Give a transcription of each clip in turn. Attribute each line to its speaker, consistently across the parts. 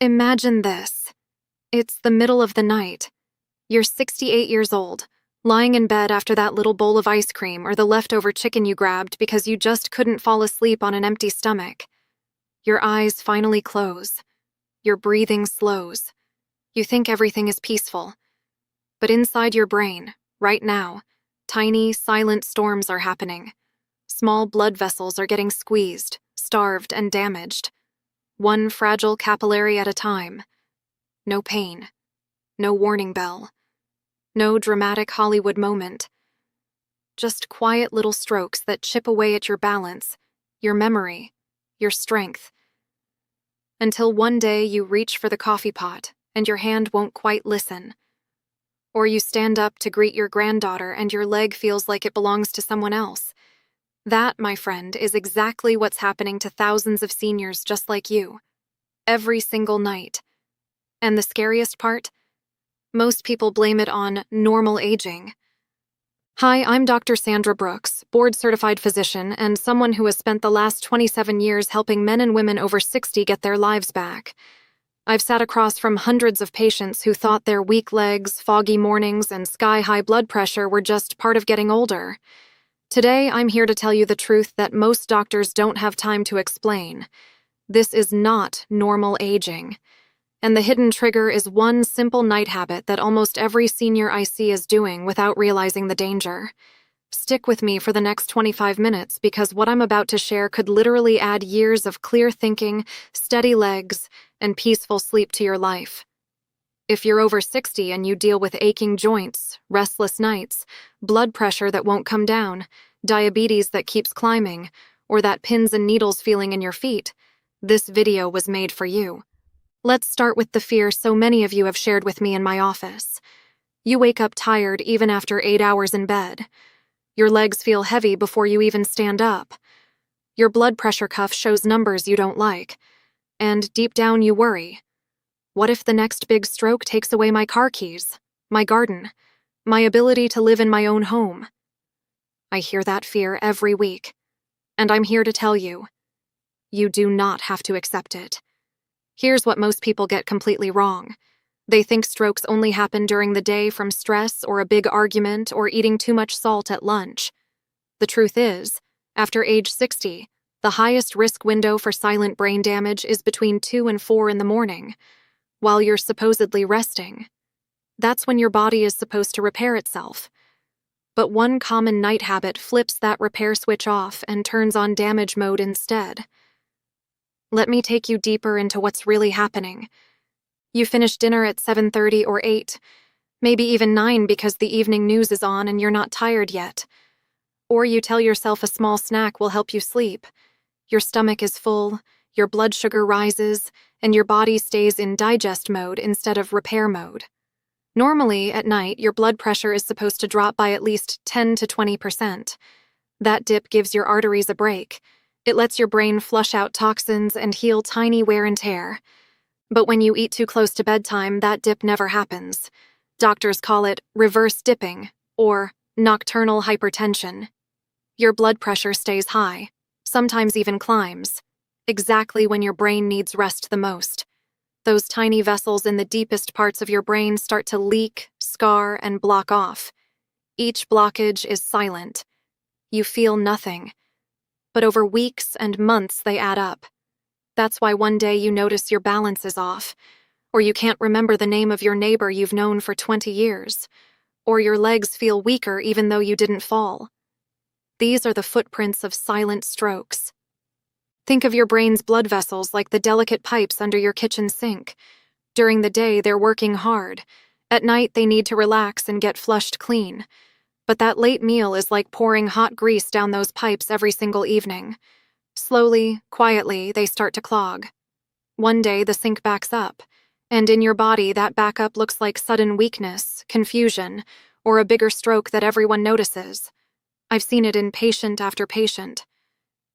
Speaker 1: Imagine this. It's the middle of the night. You're 68 years old, lying in bed after that little bowl of ice cream or the leftover chicken you grabbed because you just couldn't fall asleep on an empty stomach. Your eyes finally close. Your breathing slows. You think everything is peaceful. But inside your brain, right now, tiny, silent storms are happening. Small blood vessels are getting squeezed, starved, and damaged. One fragile capillary at a time. No pain. No warning bell. No dramatic Hollywood moment. Just quiet little strokes that chip away at your balance, your memory, your strength. Until one day you reach for the coffee pot and your hand won't quite listen. Or you stand up to greet your granddaughter and your leg feels like it belongs to someone else. That, my friend, is exactly what's happening to thousands of seniors just like you. Every single night. And the scariest part? Most people blame it on normal aging. Hi, I'm Dr. Sandra Brooks, board-certified physician and someone who has spent the last 27 years helping men and women over 60 get their lives back. I've sat across from hundreds of patients who thought their weak legs, foggy mornings, and sky-high blood pressure were just part of getting older. Today, I'm here to tell you the truth that most doctors don't have time to explain. This is not normal aging. And the hidden trigger is one simple night habit that almost every senior I see is doing without realizing the danger. Stick with me for the next 25 minutes because what I'm about to share could literally add years of clear thinking, steady legs, and peaceful sleep to your life. If you're over 60 and you deal with aching joints, restless nights, blood pressure that won't come down, diabetes that keeps climbing, or that pins and needles feeling in your feet, this video was made for you. Let's start with the fear so many of you have shared with me in my office. You wake up tired even after 8 hours in bed. Your legs feel heavy before you even stand up. Your blood pressure cuff shows numbers you don't like. And deep down you worry. What if the next big stroke takes away my car keys, my garden, my ability to live in my own home? I hear that fear every week. And I'm here to tell you, you do not have to accept it. Here's what most people get completely wrong. They think strokes only happen during the day from stress or a big argument or eating too much salt at lunch. The truth is, after age 60, the highest risk window for silent brain damage is between 2 and 4 in the morning, while you're supposedly resting. That's when your body is supposed to repair itself. But one common night habit flips that repair switch off and turns on damage mode instead. Let me take you deeper into what's really happening. You finish dinner at 7:30 or 8, maybe even 9 because the evening news is on and you're not tired yet. Or you tell yourself a small snack will help you sleep. Your stomach is full, your blood sugar rises, and your body stays in digest mode instead of repair mode. Normally, at night, your blood pressure is supposed to drop by at least 10 to 20%. That dip gives your arteries a break. It lets your brain flush out toxins and heal tiny wear and tear. But when you eat too close to bedtime, that dip never happens. Doctors call it reverse dipping, or nocturnal hypertension. Your blood pressure stays high, sometimes even climbs, exactly when your brain needs rest the most. Those tiny vessels in the deepest parts of your brain start to leak, scar, and block off. Each blockage is silent. You feel nothing. But over weeks and months they add up. That's why one day you notice your balance is off, or you can't remember the name of your neighbor you've known for 20 years, or your legs feel weaker even though you didn't fall. These are the footprints of silent strokes. Think of your brain's blood vessels like the delicate pipes under your kitchen sink. During the day, they're working hard. At night, they need to relax and get flushed clean. But that late meal is like pouring hot grease down those pipes every single evening. Slowly, quietly, they start to clog. One day, the sink backs up, and in your body, that backup looks like sudden weakness, confusion, or a bigger stroke that everyone notices. I've seen it in patient after patient.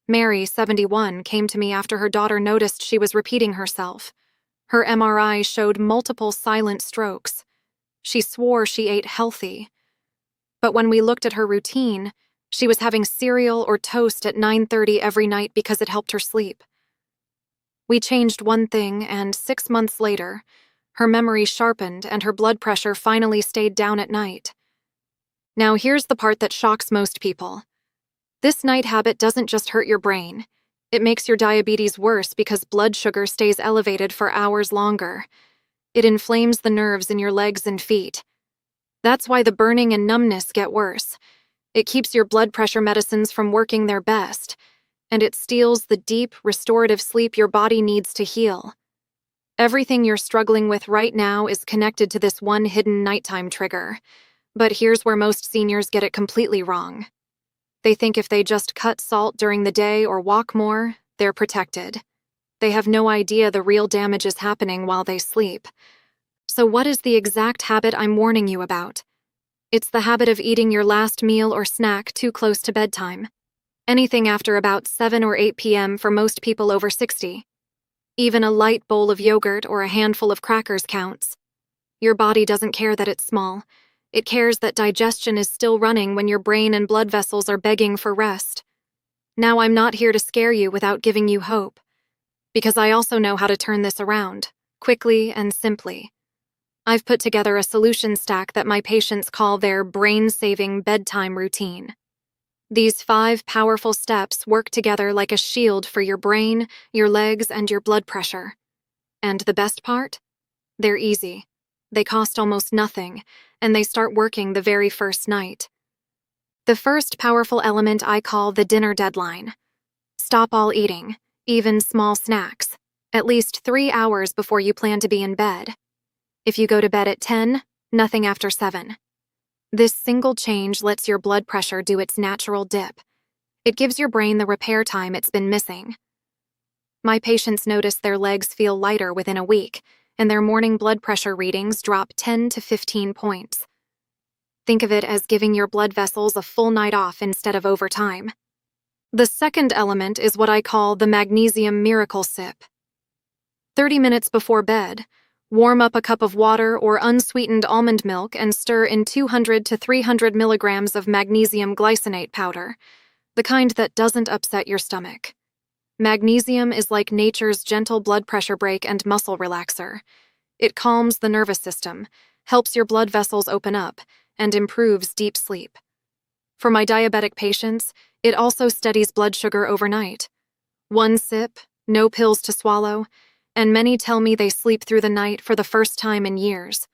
Speaker 1: Mary, 71, came to me after her daughter noticed she was repeating herself. Her MRI showed multiple silent strokes. She swore she ate healthy. But when we looked at her routine, she was having cereal or toast at 9:30 every night because it helped her sleep. We changed one thing, and 6 months later, her memory sharpened and her blood pressure finally stayed down at night. Now here's the part that shocks most people. This night habit doesn't just hurt your brain. It makes your diabetes worse because blood sugar stays elevated for hours longer. It inflames the nerves in your legs and feet. That's why the burning and numbness get worse. It keeps your blood pressure medicines from working their best, and it steals the deep, restorative sleep your body needs to heal. Everything you're struggling with right now is connected to this one hidden nighttime trigger. But here's where most seniors get it completely wrong. They think if they just cut salt during the day or walk more, they're protected. They have no idea the real damage is happening while they sleep. So what is the exact habit I'm warning you about? It's the habit of eating your last meal or snack too close to bedtime. Anything after about 7 or 8 p.m. for most people over 60. Even a light bowl of yogurt or a handful of crackers counts. Your body doesn't care that it's small. It cares that digestion is still running when your brain and blood vessels are begging for rest. Now I'm not here to scare you without giving you hope, because I also know how to turn this around, quickly and simply. I've put together a solution stack that my patients call their brain-saving bedtime routine. These 5 powerful steps work together like a shield for your brain, your legs, and your blood pressure. And the best part? They're easy. They cost almost nothing, and they start working the very first night. The first powerful element I call the dinner deadline. Stop all eating, even small snacks, at least 3 hours before you plan to be in bed. If you go to bed at 10, nothing after 7. This single change lets your blood pressure do its natural dip. It gives your brain the repair time it's been missing. My patients notice their legs feel lighter within a week, and their morning blood pressure readings drop 10 to 15 points. Think of it as giving your blood vessels a full night off instead of overtime. The second element is what I call the magnesium miracle sip. 30 minutes before bed, warm up a cup of water or unsweetened almond milk and stir in 200 to 300 milligrams of magnesium glycinate powder, the kind that doesn't upset your stomach. Magnesium is like nature's gentle blood pressure brake and muscle relaxer. It calms the nervous system, helps your blood vessels open up, and improves deep sleep. For my diabetic patients, it also steadies blood sugar overnight. 1 sip, no pills to swallow, and many tell me they sleep through the night for the first time in years.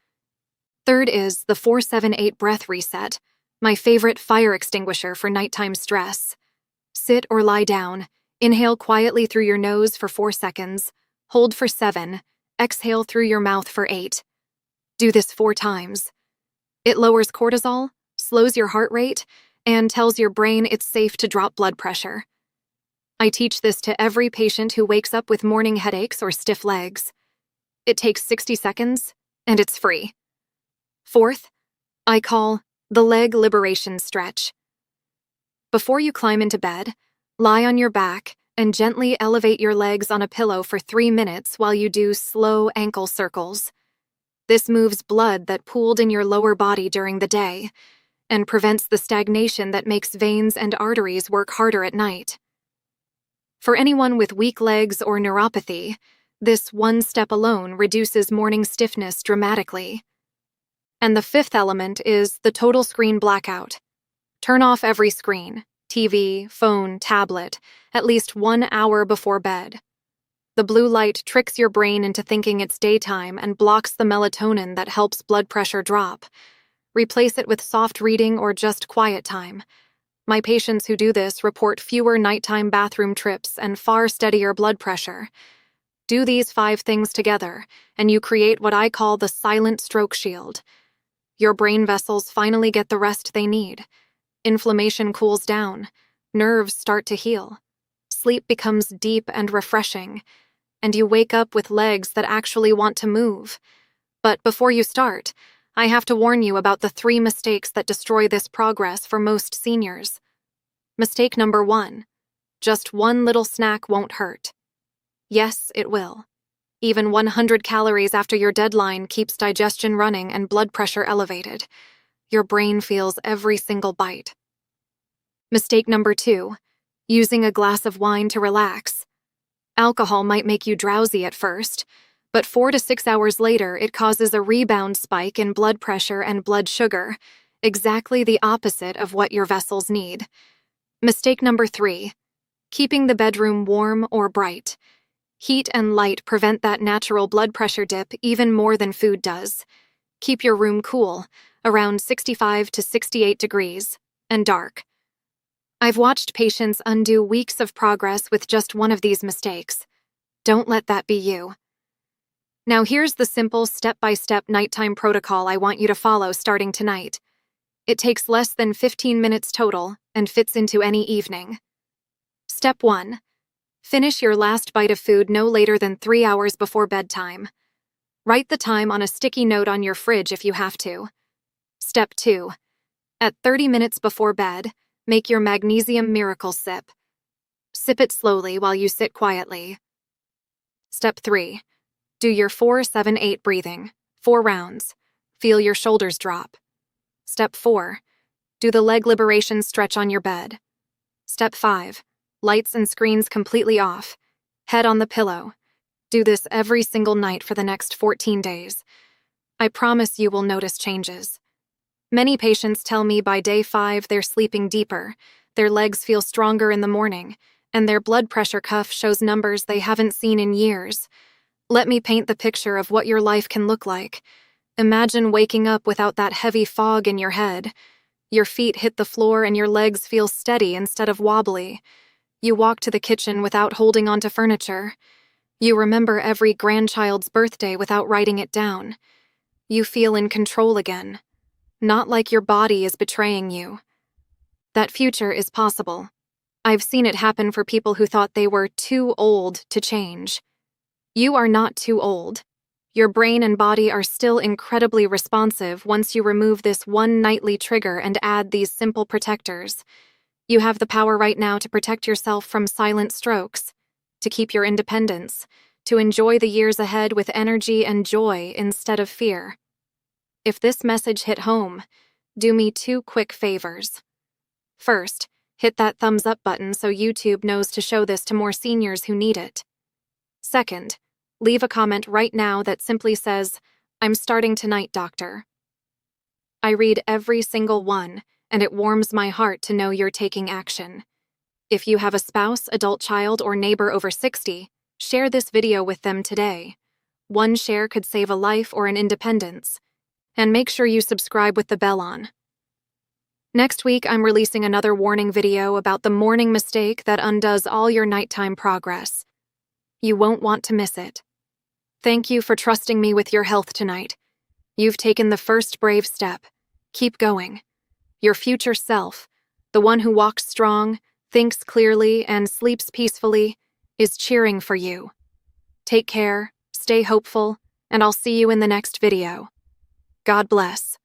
Speaker 1: Third is the 4-7-8 breath reset, my favorite fire extinguisher for nighttime stress. Sit or lie down, inhale quietly through your nose for 4 seconds, hold for 7, exhale through your mouth for 8. Do this 4 times. It lowers cortisol, slows your heart rate, and tells your brain it's safe to drop blood pressure. I teach this to every patient who wakes up with morning headaches or stiff legs. It takes 60 seconds, and it's free. Fourth, I call the leg liberation stretch. Before you climb into bed, lie on your back and gently elevate your legs on a pillow for 3 minutes while you do slow ankle circles. This moves blood that pooled in your lower body during the day and prevents the stagnation that makes veins and arteries work harder at night. For anyone with weak legs or neuropathy, this one step alone reduces morning stiffness dramatically. And the fifth element is the total screen blackout. Turn off every screen, TV, phone, tablet, at least 1 hour before bed. The blue light tricks your brain into thinking it's daytime and blocks the melatonin that helps blood pressure drop. Replace it with soft reading or just quiet time. My patients who do this report fewer nighttime bathroom trips and far steadier blood pressure. Do these 5 things together, and you create what I call the silent stroke shield. Your brain vessels finally get the rest they need. Inflammation cools down. Nerves start to heal. Sleep becomes deep and refreshing, and you wake up with legs that actually want to move. But before you start, I have to warn you about the 3 mistakes that destroy this progress for most seniors. Mistake number 1. Just one little snack won't hurt. Yes, it will. Even 100 calories after your deadline keeps digestion running and blood pressure elevated. Your brain feels every single bite. Mistake number 2. Using a glass of wine to relax. Alcohol might make you drowsy at first, but 4 to 6 hours later, it causes a rebound spike in blood pressure and blood sugar, exactly the opposite of what your vessels need. Mistake number 3, keeping the bedroom warm or bright. Heat and light prevent that natural blood pressure dip even more than food does. Keep your room cool, around 65 to 68 degrees, and dark. I've watched patients undo weeks of progress with just one of these mistakes. Don't let that be you. Now here's the simple step-by-step nighttime protocol I want you to follow starting tonight. It takes less than 15 minutes total and fits into any evening. Step 1. Finish your last bite of food no later than 3 hours before bedtime. Write the time on a sticky note on your fridge if you have to. Step 2. At 30 minutes before bed, make your magnesium miracle sip. Sip it slowly while you sit quietly. Step 3. Do your 4-7-8 breathing, 4 rounds. Feel your shoulders drop. Step 4. Do the leg liberation stretch on your bed. Step 5. Lights and screens completely off. Head on the pillow. Do this every single night for the next 14 days. I promise you will notice changes. Many patients tell me by day 5 they're sleeping deeper, their legs feel stronger in the morning, and their blood pressure cuff shows numbers they haven't seen in years. Let me paint the picture of what your life can look like. Imagine waking up without that heavy fog in your head. Your feet hit the floor and your legs feel steady instead of wobbly. You walk to the kitchen without holding onto furniture. You remember every grandchild's birthday without writing it down. You feel in control again. Not like your body is betraying you. That future is possible. I've seen it happen for people who thought they were too old to change. You are not too old. Your brain and body are still incredibly responsive once you remove this one nightly trigger and add these simple protectors. You have the power right now to protect yourself from silent strokes, to keep your independence, to enjoy the years ahead with energy and joy instead of fear. If this message hit home, do me 2 quick favors. First, hit that thumbs up button so YouTube knows to show this to more seniors who need it. Second, leave a comment right now that simply says, "I'm starting tonight, doctor." I read every single one, and it warms my heart to know you're taking action. If you have a spouse, adult child, or neighbor over 60, share this video with them today. One share could save a life or an independence. And make sure you subscribe with the bell on. Next week, I'm releasing another warning video about the morning mistake that undoes all your nighttime progress. You won't want to miss it. Thank you for trusting me with your health tonight. You've taken the first brave step. Keep going. Your future self, the one who walks strong, thinks clearly, and sleeps peacefully, is cheering for you. Take care, stay hopeful, and I'll see you in the next video. God bless.